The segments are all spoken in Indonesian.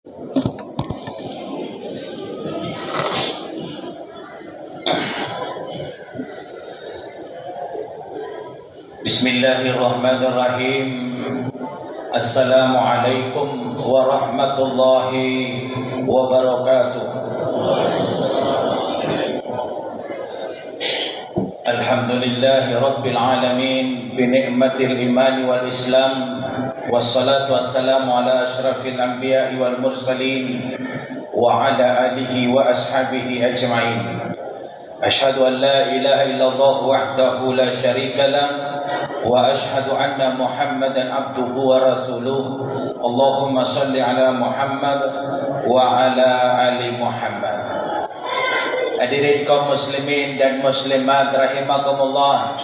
Bismillahirrahmanirrahim. Assalamualaikum warahmatullahi wabarakatuh. Alhamdulillahi rabbil alamin bi ni'matil iman wal islam, wassalatu wassalamu ala asyrafil anbiya'i wal mursalin wa ala alihi wa ashabihi ajma'in. Asyhadu an la ilaha illallah wahdahu la syarika lah wa asyhadu anna Muhammadan abduhu wa rasuluh. Allahumma shalli ala Muhammad wa ala ali Muhammad. Hadirin kaum muslimin dan muslimat rahimakumullah,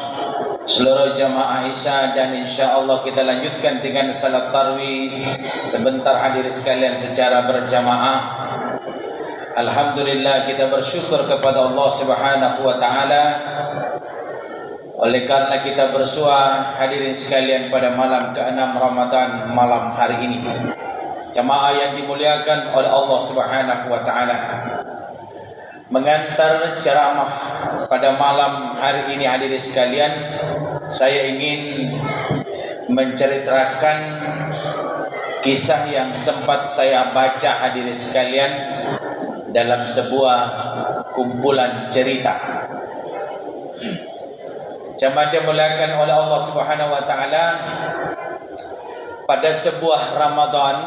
seluruh jamaah Isya, dan insyaallah kita lanjutkan dengan salat tarawih sebentar hadirin sekalian secara berjamaah. Alhamdulillah, kita bersyukur kepada Allah Subhanahu wa taala oleh karena kita bersua hadirin sekalian pada malam ke-6 Ramadan, malam hari ini. Jamaah yang dimuliakan oleh Allah Subhanahu wa taala, mengantar ceramah pada malam hari ini hadirin sekalian, saya ingin menceritakan kisah yang sempat saya baca hadirin sekalian dalam sebuah kumpulan cerita. Jamaah dimuliakan oleh Allah Subhanahu wa taala, pada sebuah Ramadan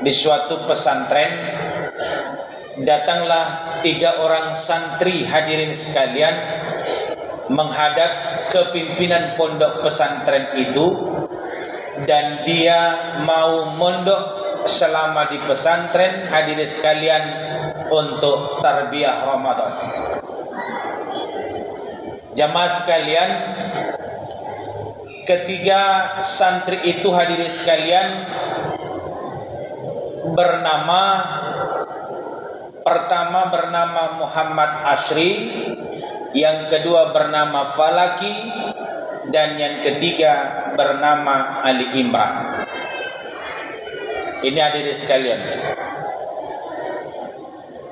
di suatu pesantren datanglah 3 orang santri hadirin sekalian menghadap ke pimpinan pondok pesantren itu, dan dia mau mondok selama di pesantren hadirin sekalian untuk tarbiyah Ramadan. Jamaah sekalian, ketiga santri itu hadirin sekalian pertama bernama Muhammad Ashri, yang kedua bernama Falaki, dan yang ketiga bernama Ali Imran. Ini hadirin sekalian,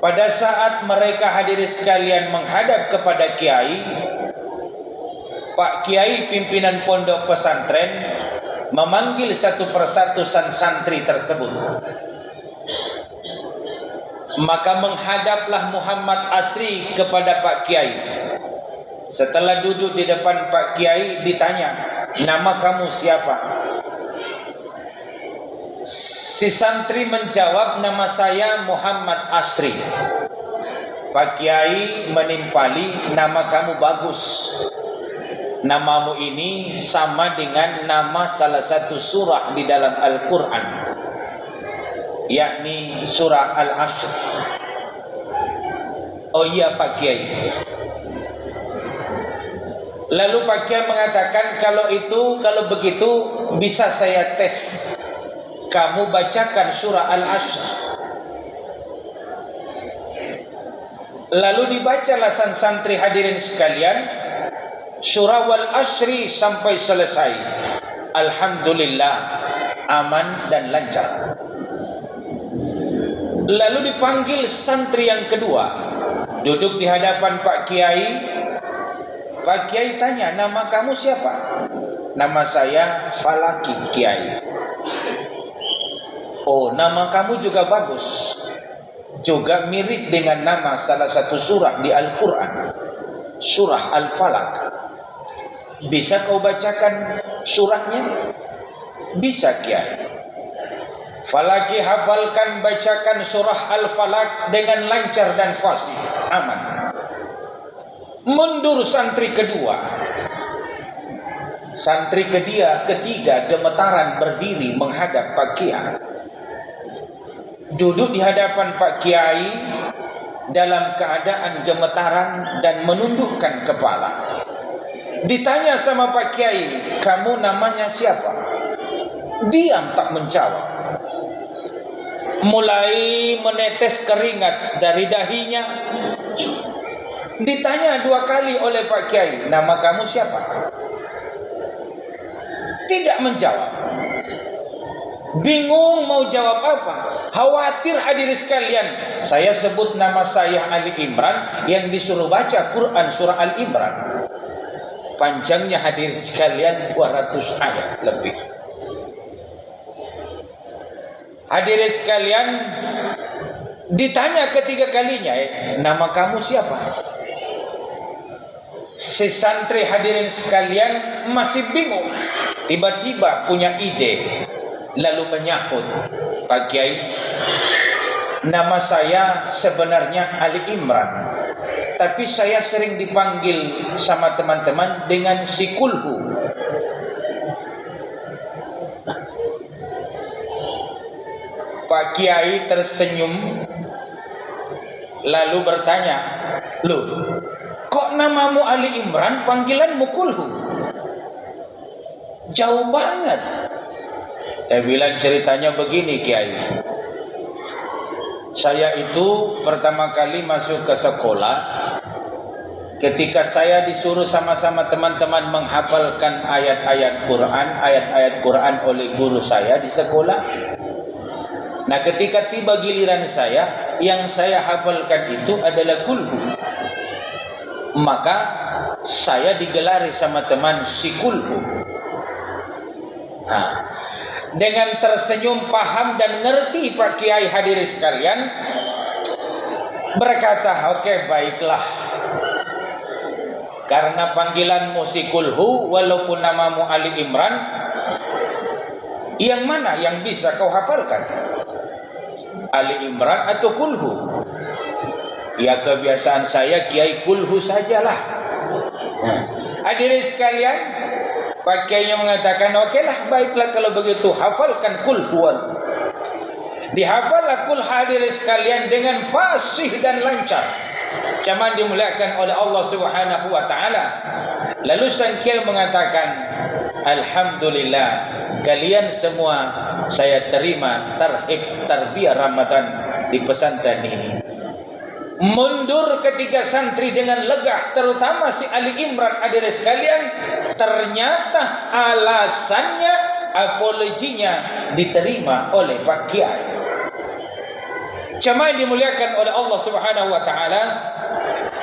pada saat mereka hadirin sekalian menghadap kepada kiai, Pak Kiai pimpinan pondok pesantren memanggil satu persatu santri tersebut. Maka menghadaplah Muhammad Asri kepada Pak Kiai. Setelah duduk di depan Pak Kiai, ditanya, "Nama kamu siapa?" Si santri menjawab, "Nama saya Muhammad Asri." Pak Kiai menimpali, "Nama kamu bagus. Namamu ini sama dengan nama salah satu surah di dalam Al-Quran, yakni surah Al-Ashr." "Oh iya Pak Kiai." Lalu Pak Kiai mengatakan, kalau begitu bisa saya tes. Kamu bacakan surah Al-Ashr." Lalu dibacalah sang santri hadirin sekalian surah Wal-Ashri sampai selesai. Alhamdulillah, aman dan lancar. Lalu dipanggil santri yang kedua, duduk di hadapan Pak Kiai. Pak Kiai tanya, "Nama kamu siapa?" "Nama saya Falaki Kiai." "Oh, nama kamu juga bagus. Juga mirip dengan nama salah satu surah di Al-Quran, surah Al-Falaq. Bisa kau bacakan surahnya?" "Bisa Kiai." Falaki hafalkan, bacakan surah Al-Falaq dengan lancar dan fasih, aman. Mundur santri kedua. Santri ketiga gemetaran berdiri menghadap Pak Kiai. Duduk di hadapan Pak Kiai dalam keadaan gemetaran dan menundukkan kepala. Ditanya sama Pak Kiai, "Kamu namanya siapa?" Diam, tak menjawab. Mulai menetes keringat dari dahinya. Ditanya 2 kali oleh Pak Kiai, "Nama kamu siapa?" Tidak menjawab. Bingung mau jawab apa. Khawatir hadirin sekalian, saya sebut nama saya Ali Imran yang disuruh baca Quran surah Al Imran. Panjangnya hadirin sekalian 200 ayat lebih. Hadirin sekalian, ditanya ketiga kalinya, nama kamu siapa? Si santri hadirin sekalian masih bingung. Tiba-tiba punya ide, lalu menyahut, Pak Kiai, nama saya sebenarnya Ali Imran, tapi saya sering dipanggil sama teman-teman dengan si Kulhu. Pak Kiai tersenyum lalu bertanya, "Loh, kok namamu Ali Imran, panggilanmu Kulhu? Jauh banget." Saya bilang ceritanya begini, Kiai. Saya itu pertama kali masuk ke sekolah ketika saya disuruh sama-sama teman-teman menghafalkan ayat-ayat Quran oleh guru saya di sekolah. Nah, ketika tiba giliran saya, yang saya hafalkan itu adalah Kulhu. Maka saya digelari sama teman si Kulhu. Dengan tersenyum paham dan ngerti Pak Kiai hadirin sekalian, berkata, "Oke, baiklah. Karena panggilanmu si Kulhu, walaupun namamu Ali Imran, yang mana yang bisa kau hafalkan? Ali Imran atau Kulhu?" Ya, kebiasaan saya Kiai Kulhu sajalah. Hadirin sekalian, Pak Kiainya mengatakan, "Okelah, baiklah kalau begitu, hafalkan Kulhuan." Dihafallah Kul hadirin sekalian dengan fasih dan lancar. Cuman dimuliakan oleh Allah Subhanahu wa taala. Lalu sang Kiai mengatakan, "Alhamdulillah, kalian semua saya terima tarhib tarbiyah Ramadan di pesantren ini." Mundur ketiga santri dengan lega, terutama si Ali Imran hadirin sekalian. Ternyata alasannya, apologinya diterima oleh Pak Kiai. Jemaah dimuliakan oleh Allah Subhanahu wa taala,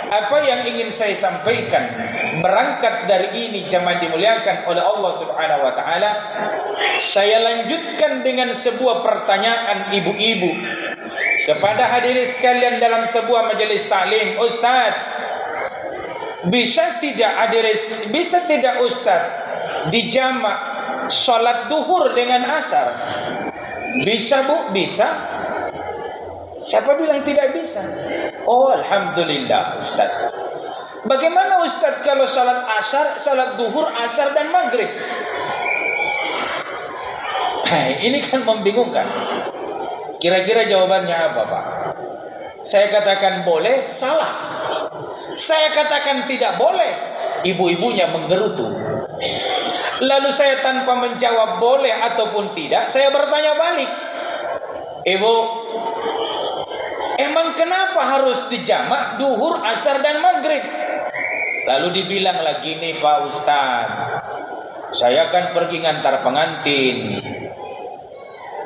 apa yang ingin saya sampaikan berangkat dari ini, jemaah dimuliakan oleh Allah Subhanahu wa taala, saya lanjutkan dengan sebuah pertanyaan ibu-ibu kepada hadirin sekalian dalam sebuah majelis taklim. "Ustaz, bisa tidak Ustaz dijamak salat duhur dengan asar?" "Bisa, Bu, bisa." "Siapa bilang tidak bisa?" "Oh, alhamdulillah, Ustaz." "Bagaimana Ustaz kalau salat salat duhur, asar dan maghrib?" Ini kan membingungkan. Kira-kira jawabannya apa, Pak? Saya katakan boleh, salah. Saya katakan tidak boleh, ibu-ibunya menggerutu. Lalu saya tanpa menjawab boleh ataupun tidak, saya bertanya balik, "Ibu, emang kenapa harus dijamak duhur, asar dan maghrib?" Lalu dibilang lagi, "Nih Pak Ustadz, saya kan pergi ngantar pengantin.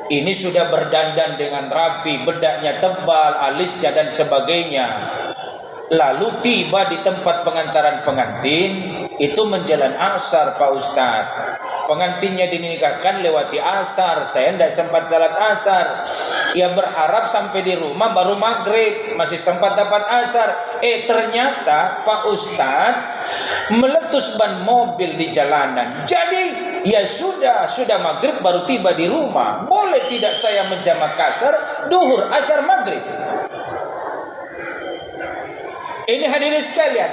Ini sudah berdandan dengan rapi, bedaknya tebal, alisnya dan sebagainya. Lalu tiba di tempat pengantaran pengantin, itu menjelang asar Pak Ustadz. Pengantinnya dinikahkan lewati asar, saya tidak sempat salat asar. Ya berharap sampai di rumah baru maghrib, masih sempat dapat asar. Ternyata Pak Ustadz meletus ban mobil di jalanan. Jadi ya sudah maghrib baru tiba di rumah. Boleh tidak saya menjamak asar, duhur, asar, maghrib?" Ini hadirin sekalian,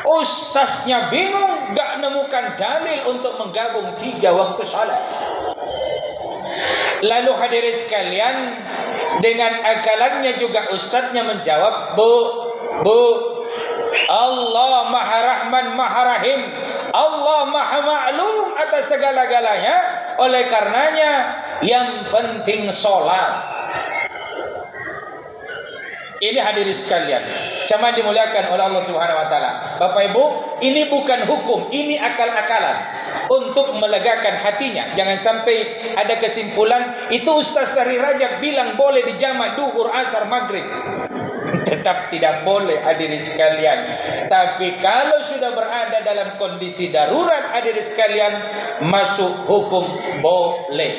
ustaznya bingung, gak nemukan dalil untuk menggabung 3 waktu salat. Lalu hadirin sekalian, dengan akalannya juga ustaznya menjawab, Bu, Allah Maha Rahman Maha Rahim, Allah Maha Maklum atas segala-galanya. Oleh karenanya yang penting sholat. Ini hadirin sekalian, cuma dimuliakan oleh Allah Subhanahu wa taala. Bapak Ibu, ini bukan hukum, ini akal-akalan. untuk melegakan hatinya. Jangan sampai ada kesimpulan itu Ustaz Sari Rajab bilang boleh dijamak duhur, asar, maghrib. Tetap tidak boleh hadirin sekalian. Tapi kalau sudah berada dalam kondisi darurat hadirin sekalian, masuk hukum boleh.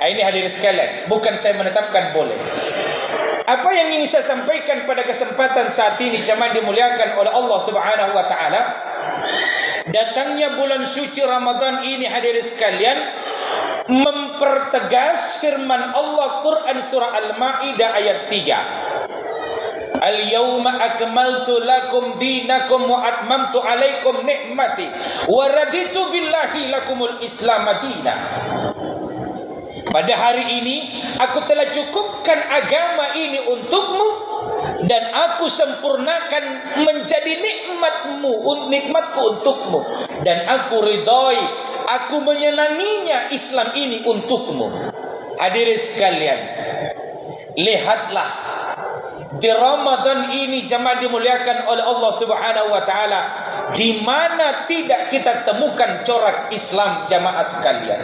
Ini hadirin sekalian, bukan saya menetapkan boleh. Apa yang ingin saya sampaikan pada kesempatan saat ini jemaah dimuliakan oleh Allah Subhanahu wa taala, datangnya bulan suci Ramadan ini hadirin sekalian mempertegas firman Allah Quran surah Al-Maidah ayat 3. Al-yawma akmaltu lakum dinakum wa atmamtu alaikum ni'mati wa raditu billahi lakumul Islam madina. Pada hari ini aku telah cukupkan agama ini untukmu dan aku sempurnakan menjadi nikmatku untukmu, dan aku ridhoi, aku menyenanginya Islam ini untukmu. Hadirin sekalian, lihatlah di Ramadan ini jemaah dimuliakan oleh Allah Subhanahu wa taala, di mana tidak kita temukan corak Islam jemaah sekalian.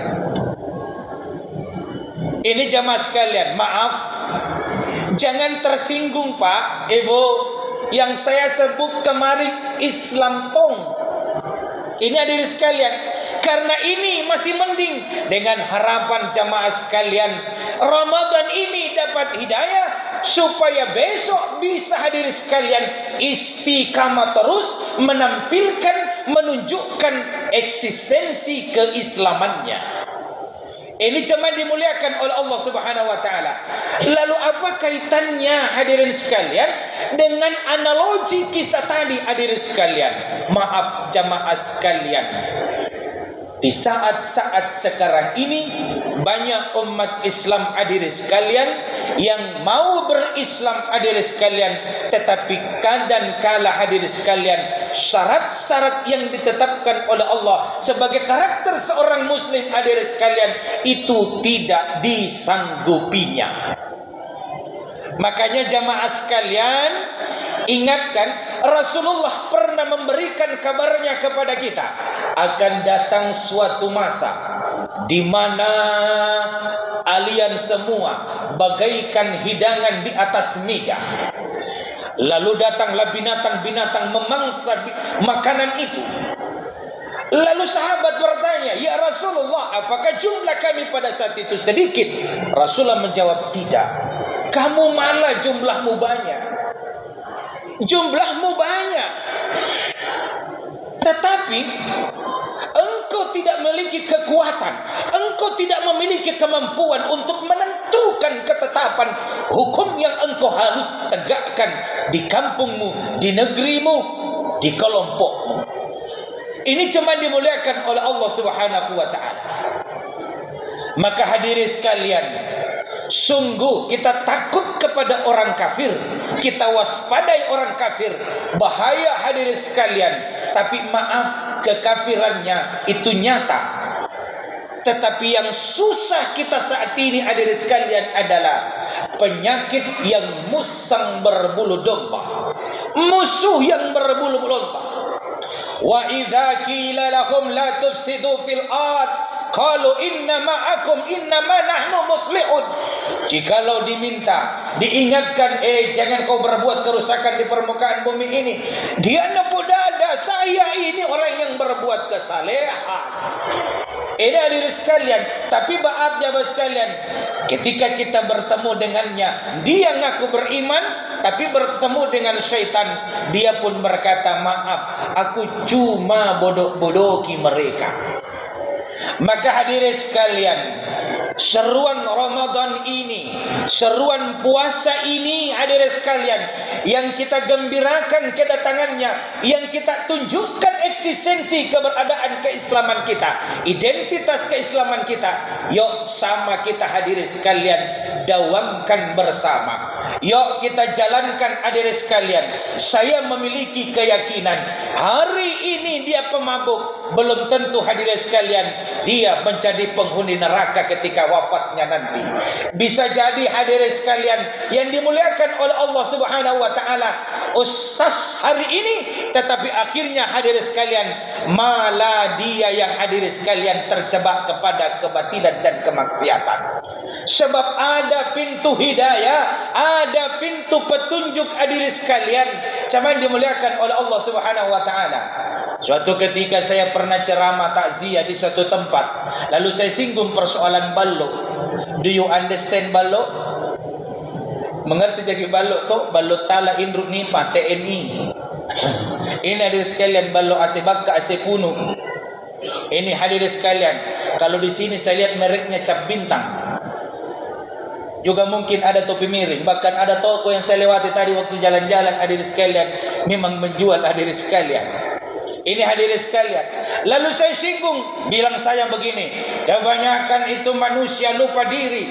Ini jemaah sekalian, maaf, jangan tersinggung Pak, Ibu, yang saya sebut kemarin Islam tong. Ini hadirin sekalian, karena ini masih mending dengan harapan jemaah sekalian Ramadan ini dapat hidayah supaya besok bisa hadirin sekalian istiqamah terus menampilkan, menunjukkan eksistensi keislamannya. Ini jemaah dimuliakan oleh Allah Subhanahu wa taala. Lalu apa kaitannya hadirin sekalian dengan analogi kisah tadi hadirin sekalian? Maaf jemaah sekalian, di saat-saat sekarang ini banyak umat Islam hadirin sekalian yang mau berislam hadirin sekalian, tetapi kadang kala hadirin sekalian syarat-syarat yang ditetapkan oleh Allah sebagai karakter seorang muslim hadirin sekalian itu tidak disanggupinya. Makanya jamaah sekalian, ingatkan, Rasulullah pernah memberikan kabarnya kepada kita, akan datang suatu masa di mana kalian semua bagaikan hidangan di atas meja. Lalu datanglah binatang-binatang memangsa makanan itu. Lalu sahabat bertanya, "Ya Rasulullah, apakah jumlah kami pada saat itu sedikit?" Rasulullah menjawab, "Tidak. Kamu malah jumlahmu banyak. Jumlahmu banyak. Tetapi engkau tidak memiliki kekuatan, engkau tidak memiliki kemampuan untuk menentukan ketetapan hukum yang engkau harus tegakkan di kampungmu, di negerimu, di kelompokmu." Ini cuma dimuliakan oleh Allah Subhanahu wa taala. Maka hadirin sekalian, sungguh kita takut kepada orang kafir, kita waspadai orang kafir, bahaya hadirin sekalian. Tapi maaf, kekafirannya itu nyata. Tetapi yang susah kita saat ini hadirin sekalian adalah penyakit yang musang berbulu domba, musuh yang berbulu domba. Wa idza qila lahum la tufsidu fil ard qalu inna ma'akum innama nahnu muslihun. Jikalau diminta, diingatkan, jangan kau berbuat kerusakan di permukaan bumi ini, dia nepuk dada, saya ini orang yang berbuat kesalehan. Ini hadirin sekalian, tapi maaf jamaah sekalian, ketika kita bertemu dengannya, dia ngaku beriman, tapi bertemu dengan syaitan, dia pun berkata, "Maaf, aku cuma bodoh-bodohi mereka." Maka hadirin sekalian, seruan Ramadan ini, seruan puasa ini hadirin sekalian, yang kita gembirakan kedatangannya, yang kita tunjukkan eksistensi keberadaan keislaman kita, identitas keislaman kita. Yuk sama kita hadirin sekalian dawamkan bersama. Yuk kita jalankan hadirin sekalian. Saya memiliki keyakinan hari ini dia pemabuk, belum tentu hadirin sekalian dia menjadi penghuni neraka ketika wafatnya nanti. Bisa jadi hadirin sekalian yang dimuliakan oleh Allah Subhanahu wa taala, ustaz hari ini, tetapi akhirnya hadirin sekalian, malah dia yang hadirin sekalian terjebak kepada kebatilan dan kemaksiatan. Sebab ada pintu hidayah, ada pintu petunjuk hadirin sekalian, zaman dimuliakan oleh Allah Subhanahu wa taala. Suatu ketika saya pernah ceramah takziah di suatu tempat, lalu saya singgung persoalan balok. Do you understand balok? Mengerti jadi balok tu? Balok tala indruk nipa TNI. Ini hadirin sekalian, balok asibak ke asipunu. Ini hadirin sekalian, kalau di sini saya lihat mereknya cap bintang. Juga mungkin ada topi miring. Bahkan ada toko yang saya lewati tadi waktu jalan-jalan, hadirin sekalian, memang menjual hadirin sekalian. Ini hadirin sekalian. Lalu saya singgung, bilang saya begini, kebanyakan itu manusia lupa diri.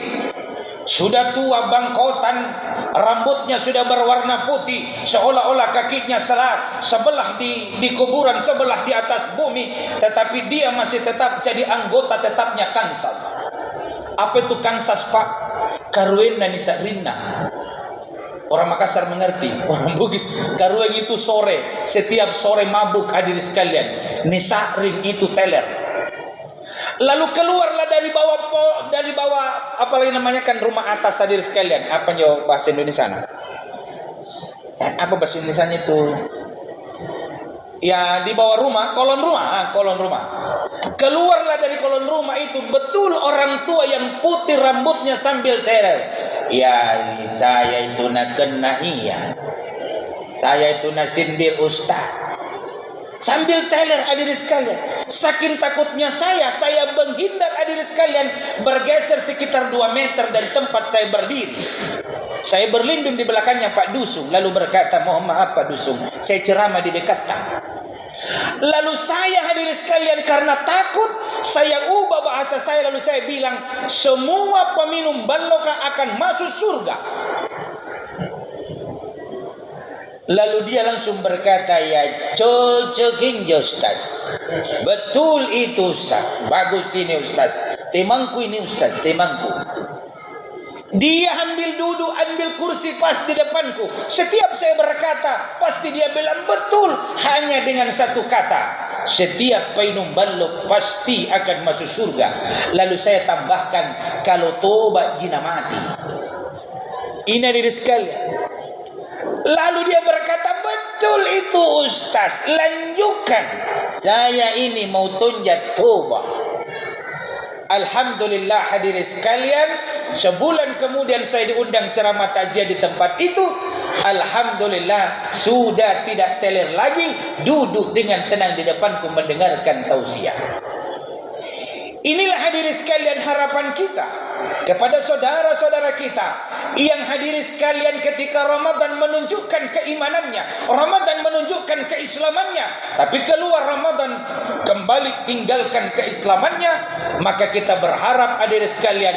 Sudah tua bangkotan, rambutnya sudah berwarna putih, seolah-olah kakinya sebelah di kuburan, sebelah di atas bumi, tetapi dia masih tetap jadi anggota tetapnya Kansas. Apa itu Kansas, Pak? Karuen dan Nisa Rina. Orang Makassar mengerti, orang Bugis. Karuen itu sore, setiap sore mabuk hadirin sekalian. Nisa Ring itu teler. Lalu keluarlah dari bawah apalagi namanya kan rumah atas hadirin sekalian. Apa yo bahasa Indonesia? Apa bahasa Indonesia itu? Ya di bawah rumah, kolon rumah. Keluarlah dari kolon rumah itu, betul orang tua yang putih rambutnya sambil teler. Ya, saya itu nak kena iya. Saya itu nak sindir ustaz. Sambil teler hadirin sekalian. Saking takutnya saya menghindar hadirin sekalian, bergeser sekitar 2 meter dari tempat saya berdiri. Saya berlindung di belakangnya Pak Dusung, lalu berkata, mohon maaf Pak Dusung, saya ceramah di dekat. Lalu saya hadirin sekalian, karena takut, saya ubah bahasa saya, lalu saya bilang, semua peminum balloka akan masuk surga. Lalu dia langsung berkata, ya cocokin ya Ustaz. Betul itu Ustaz. Bagus ini Ustaz. Temangku ini Ustaz, temangku. Dia ambil duduk, ambil kursi pas di depanku. Setiap saya berkata, pasti dia bilang betul. Hanya dengan satu kata, setiap peminum balok pasti akan masuk surga. Lalu saya tambahkan, kalau tobat jina mati. Ini diri sekalian. Lalu dia berkata, betul itu Ustaz, lanjutkan. Saya ini mau tunjat tobat. Alhamdulillah hadirin sekalian, sebulan kemudian saya diundang ceramah takziah di tempat itu. Alhamdulillah sudah tidak teler lagi, duduk dengan tenang di depanku mendengarkan tausiah. Inilah hadirin sekalian harapan kita kepada saudara-saudara kita yang hadirin sekalian, ketika Ramadan menunjukkan keimanannya, Ramadan menunjukkan keislamannya, tapi keluar Ramadan kembali tinggalkan keislamannya, maka kita berharap hadirin sekalian,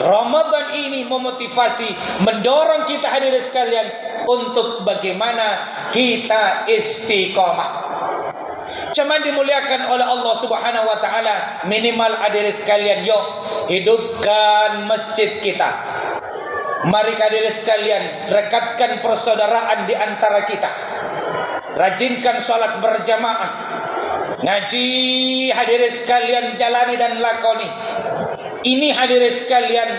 Ramadan ini memotivasi, mendorong kita hadirin sekalian untuk bagaimana kita istiqamah. Cuman dimuliakan oleh Allah Subhanahu wa taala, minimal hadirin sekalian, yuk hidupkan masjid kita. Mari hadirin sekalian, rekatkan persaudaraan di antara kita. Rajinkan salat berjamaah. Ngaji hadirin sekalian jalani dan lakoni. Ini hadirin sekalian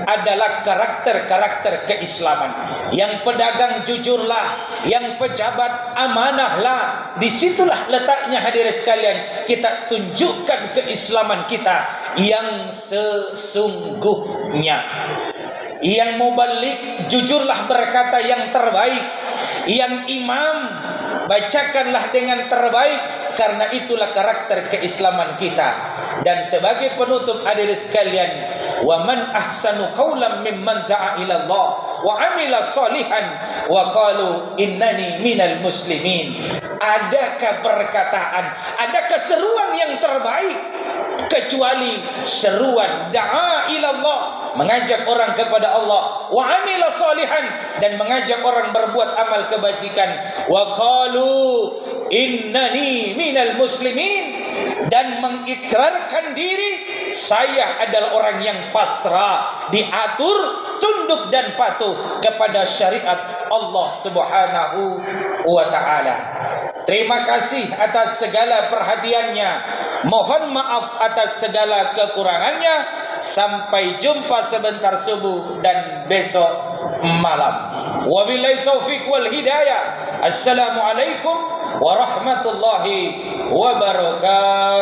adalah karakter-karakter keislaman. Yang pedagang jujurlah, yang pejabat amanahlah. Disitulah letaknya hadirin sekalian, kita tunjukkan keislaman kita yang sesungguhnya. Yang mubalik jujurlah berkata yang terbaik. Yang imam bacakanlah dengan terbaik. Karena itulah karakter keislaman kita. Dan sebagai penutup hadirin sekalian, wa man ahsanu qawlan mimman da'a ila Allah wa amila salihan wa qalu innani minal muslimin. Adakah perkataan, adakah seruan yang terbaik kecuali seruan da'a ila Allah, mengajak orang kepada Allah, wa amila salihan, dan mengajak orang berbuat amal kebajikan, wa qalu innani minal muslimin, dan mengikrarkan diri saya adalah orang yang pasrah, diatur, tunduk tunduk dan patuh kepada syariat Allah Subhanahu wa taala. Terima kasih atas segala perhatiannya. Mohon maaf atas segala kekurangannya. Sampai jumpa sebentar subuh dan besok malam. Wabillahi taufiq wal hidayah. Assalamualaikum warahmatullahi wabarakatuh.